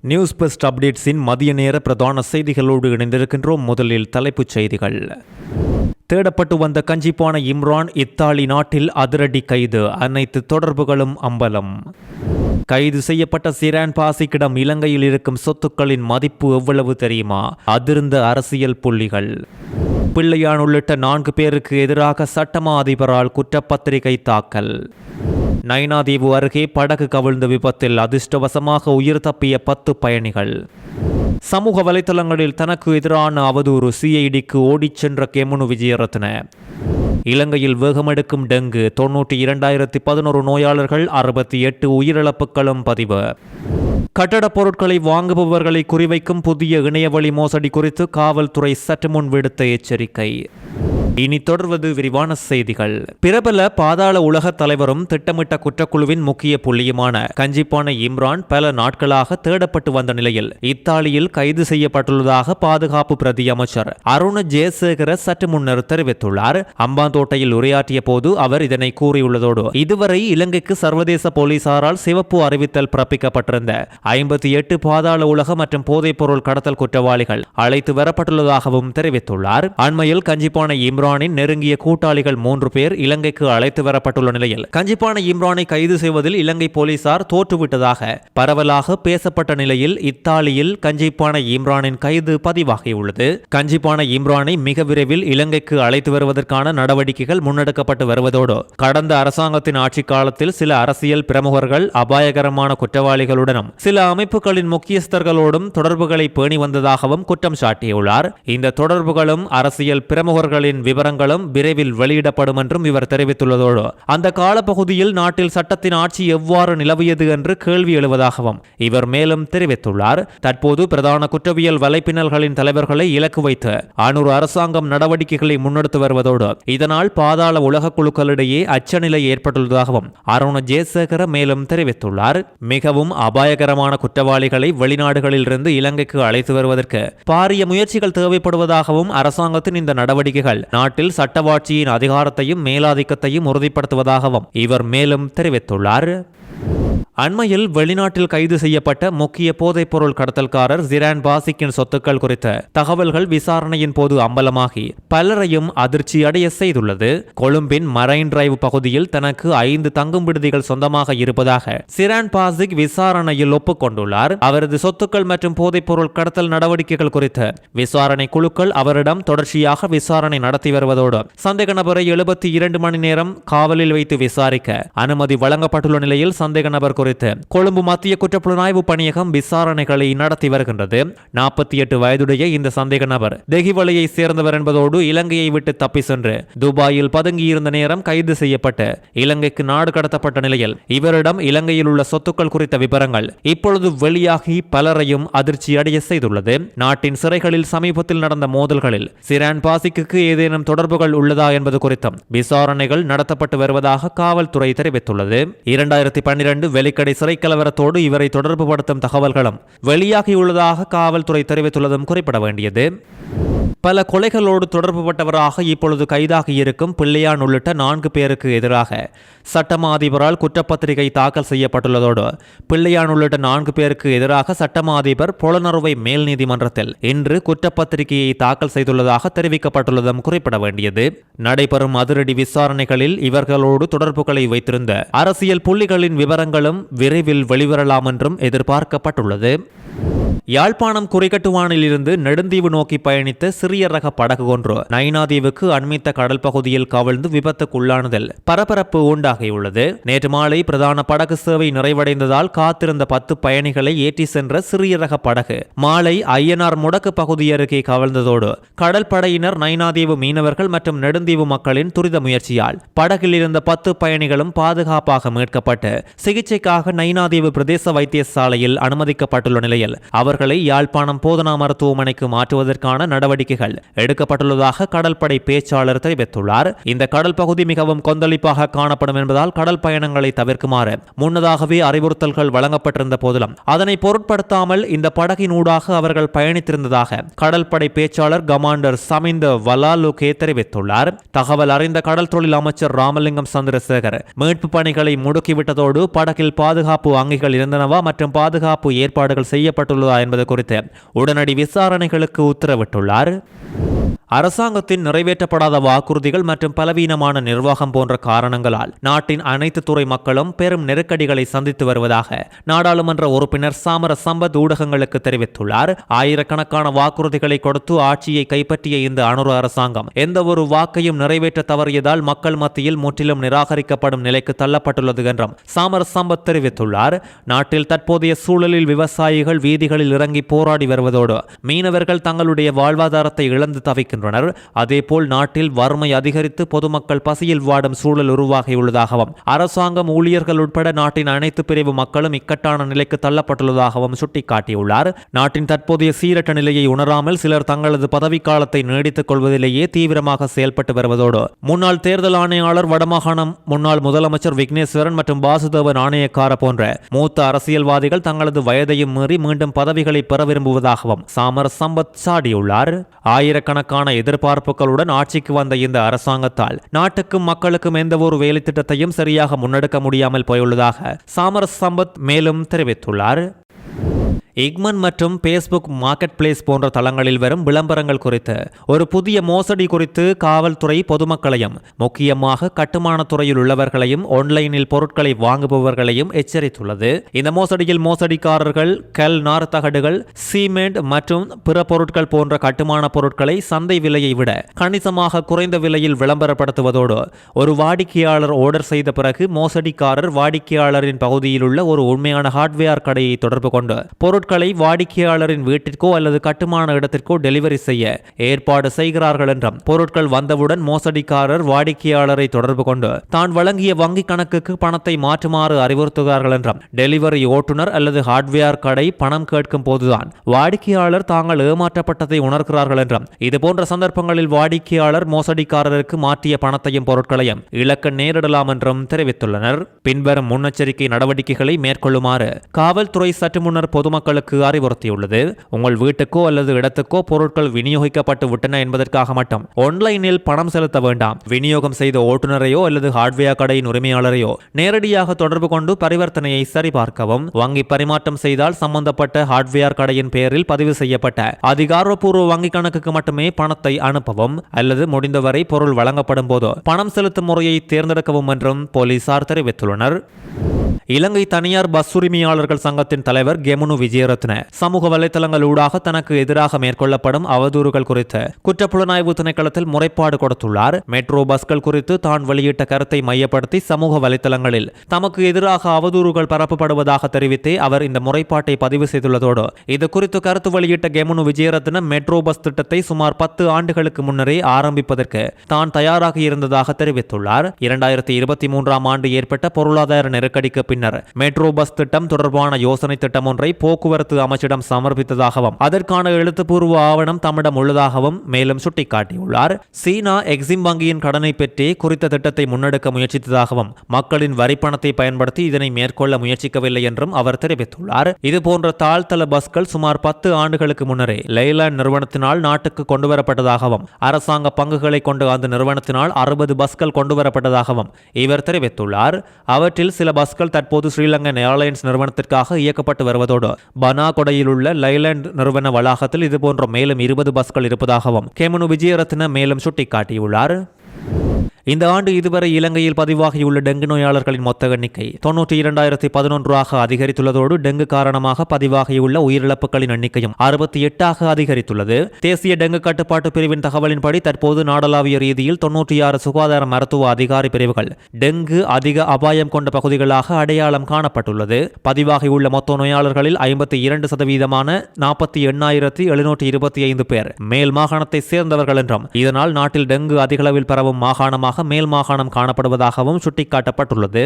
News best அப்டேட்ஸின் மதிய நேர பிரதான செய்திகளோடு இணைந்திருக்கின்றோம். முதலில் தலைப்புச் செய்திகள். தேடப்பட்டு வந்த கஞ்சிப்பான இம்ரான் இத்தாலி நாட்டில் அதிரடி கைது, அனைத்து தொடர்புகளும் அம்பலம். கைது செய்யப்பட்ட சிரான் பாசிக்கிடம் இலங்கையில் இருக்கும் சொத்துக்களின் மதிப்பு எவ்வளவு தெரியுமா? அதிர்ந்த அரசியல் புள்ளிகள். பிள்ளையான் உள்ளிட்ட 4 பேருக்கு எதிராக சட்டமா அதிபரால் குற்றப்பத்திரிகை தாக்கல். நைனாதீவு அருகே படகு கவிழ்ந்த விபத்தில் அதிர்ஷ்டவசமாக உயிர் தப்பிய 10 பயணிகள். சமூக வலைதளங்களில் தனக்கு எதிரான அவதூறு, சிஐடிக்கு ஓடிச் சென்ற கெமுனு விஜயரத்ன. இலங்கையில் வேகமெடுக்கும் டெங்கு, 92,11 நோயாளர்கள், 68 உயிரிழப்புகளும் பதிவு. கட்டடப் பொருட்களை வாங்குபவர்களை குறிவைக்கும் புதிய இணையவழி மோசடி குறித்து காவல்துறை சற்று முன் விடுத்த எச்சரிக்கை. இனி தொடர்வது விரிவான செய்திகள். பிரபல பாதாள உலக தலைவரும் திட்டமிட்ட குற்றக்குழுவின் முக்கிய புள்ளியுமான கஞ்சிப்பான இம்ரான் பல நாட்களாக தேடப்பட்டு வந்த நிலையில் இத்தாலியில் கைது செய்யப்பட்டுள்ளதாக பாதுகாப்பு பிரதி அமைச்சர் அருண் ஜெயசேகர சற்று முன்னர் தெரிவித்துள்ளார். அம்பாந்தோட்டையில் உரையாற்றிய போது அவர் இதனை கூறியுள்ளதோடு இதுவரை இலங்கைக்கு சர்வதேச போலீசாரால் சிவப்பு அறிவித்தல் பிறப்பிக்கப்பட்டிருந்த 58 பாதாள உலக மற்றும் போதைப் பொருள் கடத்தல் குற்றவாளிகள் அழைத்து வரப்பட்டுள்ளதாகவும் தெரிவித்துள்ளார். அண்மையில் கஞ்சிப்பான இம்ரானின் நெருங்கிய கூட்டாளிகள் 3 பேர் இலங்கைக்கு அழைத்து வரப்பட்டுள்ள நிலையில் கஞ்சிப்பான இம்ரானை கைது செய்வதில் இலங்கை போலீசார் தோற்றுவிட்டதாக பரவலாக பேசப்பட்ட நிலையில் இத்தாலியில் கஞ்சிப்பான இம்ரானின் கைது பதிவாகியுள்ளது. கஞ்சிப்பான இம்ரானை மிக விரைவில் இலங்கைக்கு அழைத்து வருவதற்கான நடவடிக்கைகள் முன்னெடுக்கப்பட்டு வருவதோடு கடந்த அரசாங்கத்தின் ஆட்சி காலத்தில் சில அரசியல் பிரமுகர்கள் அபாயகரமான குற்றவாளிகளுடனும் சில அமைப்புகளின் முக்கியஸ்தர்களோடும் தொடர்புகளை பேணி வந்ததாகவும் குற்றம் சாட்டியுள்ளார். இந்த தொடர்புகளும் அரசியல் பிரமுகர்களின் விவரங்களும் விரைவில் வெளியிடப்படும் என்றும் இவர் தெரிவித்துள்ளதோடு அந்த காலப்பகுதியில் நாட்டில் சட்டத்தின் ஆட்சி எவ்வாறு நிலவியது என்று கேள்வி எழுவதாகவும் இவர் மேலும் தெரிவித்துள்ளார். தற்போது பிரதான குற்றவியல் வலைப்பின்னல்களின் தலைவர்களை இலக்கு வைத்து அனூர் அரசாங்கம் நடவடிக்கைகளை முன்னெடுத்து வருவதோடு இதனால் பாதாள உலக குழுக்களிடையே அச்சநிலை ஏற்பட்டுள்ளதாகவும் அருண் ஜெயசேகர மேலும் தெரிவித்துள்ளார். மிகவும் அபாயகரமான குற்றவாளிகளை வெளிநாடுகளில் இருந்து இலங்கைக்கு அழைத்து வருவதற்கு பாரிய முயற்சிகள் தேவைப்படுவதாகவும் அரசாங்கத்தின் இந்த நடவடிக்கைகள் நாட்டில் சட்டவாட்சியின் அதிகாரத்தையும் மேலாதிக்கத்தையும் உறுதிப்படுத்துவதாகவும் இவர் மேலும் தெரிவித்துள்ளார். அண்மையில் வெளிநாட்டில் கைது செய்யப்பட்ட முக்கிய போதைப் பொருள் கடத்தல்காரர் சிரான் பாசிக்கின் சொத்துக்கள் குறித்த தகவல்கள் விசாரணையின் போது அம்பலமாகி பலரையும் அதிர்ச்சி அடைய செய்துள்ளது. கொழும்பின் மரைன் டிரைவ் பகுதியில் தனக்கு 5 தங்கும் விடுதிகள் சொந்தமாக இருப்பதாக சிரான் பாசிக் விசாரணையில் ஒப்புக்கொண்டுள்ளார். அவரது சொத்துக்கள் மற்றும் போதைப் பொருள் கடத்தல் நடவடிக்கைகள் குறித்து விசாரணை குழுக்கள் அவரிடம் தொடர்ச்சியாக விசாரணை நடத்தி வருவதோடு சந்தேக நபரை 72 மணி நேரம் காவலில் வைத்து விசாரிக்க அனுமதி வழங்கப்பட்டுள்ள நிலையில் சந்தேக நபர் கொழும்பு மத்திய குற்றப்புலனாய்வு பணியகம் விசாரணைகளை நடத்தி வருகின்றது. 48 வயதுடைய இந்த சந்தேக நபர் தெஹிவளையை சேர்ந்தவர் என்பதோடு இலங்கையை விட்டு தப்பி சென்று துபாயில் பதுங்கியிருந்த நேரம் கைது செய்யப்பட்டு இலங்கைக்கு நாடு கடத்தப்பட்ட நிலையில் இவரிடம் இலங்கையில் உள்ள சொத்துக்கள் குறித்த விவரங்கள் இப்பொழுது வெளியாகி பலரையும் அதிர்ச்சி அடைய செய்துள்ளது. நாட்டின் சிறைகளில் சமீபத்தில் நடந்த மோதல்களில் சிரான் பாசிக்கு ஏதேனும் தொடர்புகள் உள்ளதா என்பது குறித்தும் விசாரணைகள் நடத்தப்பட்டு வருவதாக காவல்துறை தெரிவித்துள்ளது. 2012 வெலிக்கடை சிறை கலவரத்தோடு இவரை தொடர்பு படுத்தும் தகவல்களும் வெளியாகியுள்ளதாக காவல்துறை தெரிவித்துள்ளதும் குறிப்பிட வேண்டியது. பல கொலைகளோடு தொடர்புபட்டவராக இப்பொழுது கைதாகி இருக்கும் பிள்ளையான் உள்ளிட்ட 4 பேருக்கு எதிராக சட்டமா அதிபரால் குற்றப்பத்திரிகை தாக்கல் செய்யப்பட்டுள்ளதோடு பிள்ளையான் உள்ளிட்ட 4 பேருக்கு எதிராக சட்டமா அதிபர் பொலனறுவை மேல் நீதிமன்றத்தில் இன்று குற்றப்பத்திரிகையை தாக்கல் செய்துள்ளதாக தெரிவிக்கப்பட்டுள்ளதும் குறிப்பிட வேண்டியது. நடைபெறும் அதிரடி விசாரணைகளில் இவர்களோடு தொடர்புகளை வைத்திருந்த அரசியல் புள்ளிகளின் விவரங்களும் விரைவில் வெளிவரலாம் என்றும் எதிர்பார்க்கப்பட்டுள்ளது. யாழ்ப்பாணம் குறிகட்டுவானில் இருந்து நெடுந்தீவு நோக்கி பயணித்த சிறிய ரக படகு ஒன்று நைனாதீவுக்கு அண்மித்த கடல் பகுதியில் கவிழ்ந்து விபத்துக்குள்ளானதில் பரபரப்பு உண்டாகியுள்ளது. நேற்று மாலை பிரதான படகு சேவை நிறைவடைந்ததால் காத்திருந்த 10 பயணிகளை ஏற்றி சென்ற சிறிய ரக படகு மாலை ஐயனார் முடக்கு பகுதி அருகே கவிழ்ந்ததோடு கடற்படையினர், நைனாதீவு மீனவர்கள் மற்றும் நெடுந்தீவு மக்களின் துரித முயற்சியால் படகில் இருந்த 10 பயணிகளும் பாதுகாப்பாக மீட்கப்பட்டு சிகிச்சைக்காக நைனாதீவு பிரதேச வைத்தியசாலையில் அனுமதிக்கப்பட்டுள்ள நிலையில் அவர்களை யாழ்ப்பாணம் போதனா மருத்துவமனைக்கு மாற்றுவதற்கான நடவடிக்கைகள் எடுக்கப்பட்டுள்ளதாக கடற்படை பேச்சாளர் தெரிவித்துள்ளார். இந்த கடல் பகுதி மிகவும் கொந்தளிப்பாக காணப்படும் என்பதால் கடல் பயணங்களை தவிர்க்குமாறு முன்னதாகவே அறிவுறுத்தல்கள் வழங்கப்பட்டிருந்த போதிலும் அதனை பொருட்படுத்தாமல் இந்த படகினூடாக அவர்கள் பயணித்திருந்ததாக கடற்படை பேச்சாளர் கமாண்டர் சமிந்த வலாலுகே தெரிவித்துள்ளார். தகவல் அறிந்த கடல் தொழில் அமைச்சர் ராமலிங்கம் சந்திரசேகர் மீட்பு பணிகளை முடுக்கிவிட்டதோடு படகில் பாதுகாப்பு அங்கிகள் இருந்தனவா மற்றும் பாதுகாப்பு ஏற்பாடுகள் செய்யப்பட்டுள்ளதா என்பது குறித்து உடனடி விசாரணைகளுக்கு உத்தரவிட்டுள்ளார். அரசாங்கத்தின் நிறைவேற்றப்படாத வாக்குறுதிகள் மற்றும் பலவீனமான நிர்வாகம் போன்ற காரணங்களால் நாட்டின் அனைத்து துறை மக்களும் பெரும் நெருக்கடிகளை சந்தித்து வருவதாக நாடாளுமன்ற உறுப்பினர் சாமர சம்பத் ஊடகங்களுக்கு தெரிவித்துள்ளார். ஆயிரக்கணக்கான வாக்குறுதிகளை கொடுத்து ஆட்சியை கைப்பற்றிய இந்த அனுர அரசாங்கம் எந்த ஒரு வாக்கையும் நிறைவேற்ற தவறியதால் மக்கள் மத்தியில் முற்றிலும் நிராகரிக்கப்படும் நிலைக்கு தள்ளப்பட்டுள்ளது என்றும் சாமர சம்பத் தெரிவித்துள்ளார். நாட்டில் தற்போதைய சூழலில் விவசாயிகள் வீதிகளில் இறங்கி போராடி வருவதோடு மீனவர்கள் தங்களுடைய வாழ்வாதாரத்தை இழந்து தவிக்கின்றனர். அதேபோல் நாட்டில் வறுமை அதிகரித்து பொதுமக்கள் பசியில் வாடும் சூழல் உருவாகியுள்ளதாகவும் அரசாங்கம் ஊழியர்கள் உட்பட நாட்டின் அனைத்து பிரிவு மக்களும் இக்கட்டான நிலைக்கு தள்ளப்பட்டுள்ளதாகவும் சுட்டிக்காட்டியுள்ளார். நாட்டின் தற்போதைய சீரற்ற நிலையை உணராமல் சிலர் தங்களது பதவிக்காலத்தை நீடித்துக் கொள்வதிலேயே தீவிரமாக செயல்பட்டு வருவதோடு முன்னாள் தேர்தல் ஆணையாளர் வடமாகாணம் முன்னாள் முதலமைச்சர் விக்னேஸ்வரன் மற்றும் வாசுதேவ நாணயக்கார போன்ற மூத்த அரசியல்வாதிகள் தங்களது வயதையும் மீறி மீண்டும் பதவிகளை பெற விரும்புவதாகவும் சாமர சம்பத் சாடியுள்ளார். ஆயிரக்கணக்கான எதிர்பார்ப்புகளுடன் ஆட்சிக்கு வந்த இந்த அரசாங்கத்தால் நாட்டுக்கும் மக்களுக்கும் எந்த ஒரு வேலை திட்டத்தையும் சரியாக முன்னெடுக்க முடியாமல் போயுள்ளதாக சாமர சம்பத் மேலும் தெரிவித்துள்ளார். இக்மன் மற்றும் பேஸ்புக் மார்க்கெட் பிளேஸ் போன்ற தளங்களில் வரும் விளம்பரங்கள் குறித்து ஒரு புதிய மோசடி குறித்து காவல்துறை பொதுமக்களையும் முக்கியமாக கட்டுமான துறையில் உள்ளவர்களையும் ஆன்லைனில் பொருட்களை வாங்குபவர்களையும் எச்சரித்துள்ளது. இந்த மோசடியில் மோசடிக்காரர்கள் கல், நார் தகடுகள், சீமெண்ட் மற்றும் பிற பொருட்கள் போன்ற கட்டுமான பொருட்களை சந்தை விலையை விட கணிசமாக குறைந்த விலையில் விளம்பரப்படுத்துவதோடு ஒரு வாடிக்கையாளர் ஆர்டர் செய்த பிறகு மோசடிக்காரர் வாடிக்கையாளரின் பகுதியில் உள்ள ஒரு உண்மையான ஹார்ட்வேர் கடையை தொடர்பு கொண்டு பொருட்களை வாடிக்கையாளரின் வீட்டிற்கோ அல்லது கட்டுமான இடத்திற்கோ டெலிவரி செய்ய ஏற்பாடு செய்கிறார்கள் என்றும் பொருட்கள் வந்தவுடன் மோசடிக்காரர் வாடிக்கையாளரை தொடர்பு கொண்டு தான் வழங்கிய வங்கி கணக்குக்கு பணத்தை மாற்றுமாறு அறிவுறுத்துகிறார்கள் என்றும் டெலிவரி ஓட்டுநர் அல்லது ஹார்ட்வேர் கடை பணம் கேட்கும் போதுதான் வாடிக்கையாளர் தாங்கள் ஏமாற்றப்பட்டதை உணர்கிறார்கள் என்றும் இதுபோன்ற சந்தர்ப்பங்களில் வாடிக்கையாளர் மோசடிக்காரருக்கு மாற்றிய பணத்தையும் பொருட்களையும் இழக்க நேரிடலாம் என்றும் தெரிவித்துள்ளனர். பின்வரும் முன்னெச்சரிக்கை நடவடிக்கைகளை மேற்கொள்ளுமாறு காவல்துறை சற்று முன்னர் பொதுமக்களுக்கு அறிவுறுத்தியுள்ளது. உங்கள் வீட்டுக்கோ அல்லது இடத்துக்கோ பொருட்கள் விநியோகிக்கப்பட்டு விட்டன என்பதற்காக மட்டும் ஆன்லைனில் பணம் செலுத்த வேண்டாம். விநியோகம் செய்த ஓட்டுநரையோ அல்லது ஹார்ட்வேர் கடையின் உரிமையாளரையோ நேரடியாக தொடர்பு கொண்டு பரிவர்த்தனையை சரிபார்க்கவும். வங்கி பரிமாற்றம் செய்தால் சம்பந்தப்பட்ட ஹார்ட்வேர் கடையின் பெயரில் பதிவு செய்யப்பட்ட அதிகாரப்பூர்வ வங்கி கணக்குக்கு மட்டுமே பணத்தை அனுப்பவும் அல்லது முடிந்தவரை பொருள் வழங்கப்படும் போது பணம் செலுத்தும் முறையை தேர்ந்தெடுக்கவும் என்றும் போலீசார் தெரிவித்துள்ளனர். இலங்கை தனியார் பஸ் உரிமையாளர்கள் சங்கத்தின் தலைவர் கெமுனு விஜயரத்ன சமூக வலைதளங்கள் ஊடாக தனக்கு எதிராக மேற்கொள்ளப்படும் அவதூறுகள் குறித்து குற்றப்புலனாய்வு திணைக்களத்தில் முறைப்பாடு கொடுத்துள்ளார். மெட்ரோ பஸ்கள் குறித்து தான் வெளியிட்ட கருத்தை மையப்படுத்தி சமூக வலைதளங்களில் தமக்கு எதிராக அவதூறுகள் பரப்பப்படுவதாக தெரிவித்தே அவர் இந்த முறைப்பாட்டை பதிவு செய்துள்ளதோடு இது குறித்து கருத்து வெளியிட்ட கெமுனு விஜயரத்ன மெட்ரோ பஸ் திட்டத்தை சுமார் 10 ஆண்டுகளுக்கு முன்னரே ஆரம்பிப்பதற்கு தான் தயாராக இருந்ததாக தெரிவித்துள்ளார். 2023 ஆண்டு ஏற்பட்ட பொருளாதார நெருக்கடிக்கு பின்னர் மெட்ரோ பஸ் திட்டம் தொடர்பான யோசனை திட்டம் ஒன்றை போக்குவரத்து அமைச்சிடம் சமர்ப்பித்ததாகவும் அதற்கான எழுத்துப்பூர்வ ஆவணம் தம்மிடம் உள்ளதாகவும் மேலும் சுட்டிக்காட்டியுள்ளார். சீனா எக்ஸிம் வங்கியின் கடனை பெற்றே குறித்த திட்டத்தை முன்னெடுக்க முயற்சித்ததாகவும் மக்களின் வரிப்பணத்தை பயன்படுத்தி இதனை மேற்கொள்ள முயற்சிக்கவில்லை என்றும் அவர் தெரிவித்துள்ளார். இதுபோன்ற தாழ்தள பஸ்கள் சுமார் 10 ஆண்டுகளுக்கு முன்னரே லெய்லாண்ட் நிறுவனத்தினால் நாட்டுக்கு கொண்டுவரப்பட்டதாகவும் அரசாங்க பங்குகளை கொண்டு அந்த நிறுவனத்தினால் 60 பஸ்கள் கொண்டுவரப்பட்டதாகவும் இவர் தெரிவித்துள்ளார். அவற்றில் சில பஸ்கள் தற்போது ஸ்ரீலங்கன் ஏர்லைன்ஸ் நிறுவனத்திற்காக இயக்கப்பட்டு வருவதோடு பனாகொடையில் உள்ள லைலாண்ட் நிறுவன வளாகத்தில் இதுபோன்ற மேலும் 20 பஸ்கள் இருப்பதாகவும் கெமுனு விஜயரத்ன மேலும் சுட்டிக்காட்டியுள்ளார். இந்த ஆண்டு இதுவரை இலங்கையில் பதிவாகியுள்ள டெங்கு நோயாளர்களின் மொத்த எண்ணிக்கை 92,011 அதிகரித்துள்ளதோடு டெங்கு காரணமாக பதிவாகியுள்ள உயிரிழப்புகளின் எண்ணிக்கையும் 68 அதிகரித்துள்ளது. தேசிய டெங்கு கட்டுப்பாட்டு பிரிவின் தகவலின்படி தற்போது நாடளாவிய ரீதியில் 96 சுகாதார மருத்துவ அதிகாரி பிரிவுகள் டெங்கு அதிக அபாயம் கொண்ட பகுதிகளாக அடையாளம் காணப்பட்டுள்ளது. பதிவாகியுள்ள மொத்த நோயாளர்களில் 52% 48,725 பேர் மேல் மாகாணத்தை சேர்ந்தவர்கள் என்றும் இதனால் நாட்டில் டெங்கு அதிகளவில் பரவும் மாகாணமாக மேல் மாகாணம் காணப்படுவதாகவும் சுட்டிக்காட்டப்பட்டுள்ளது.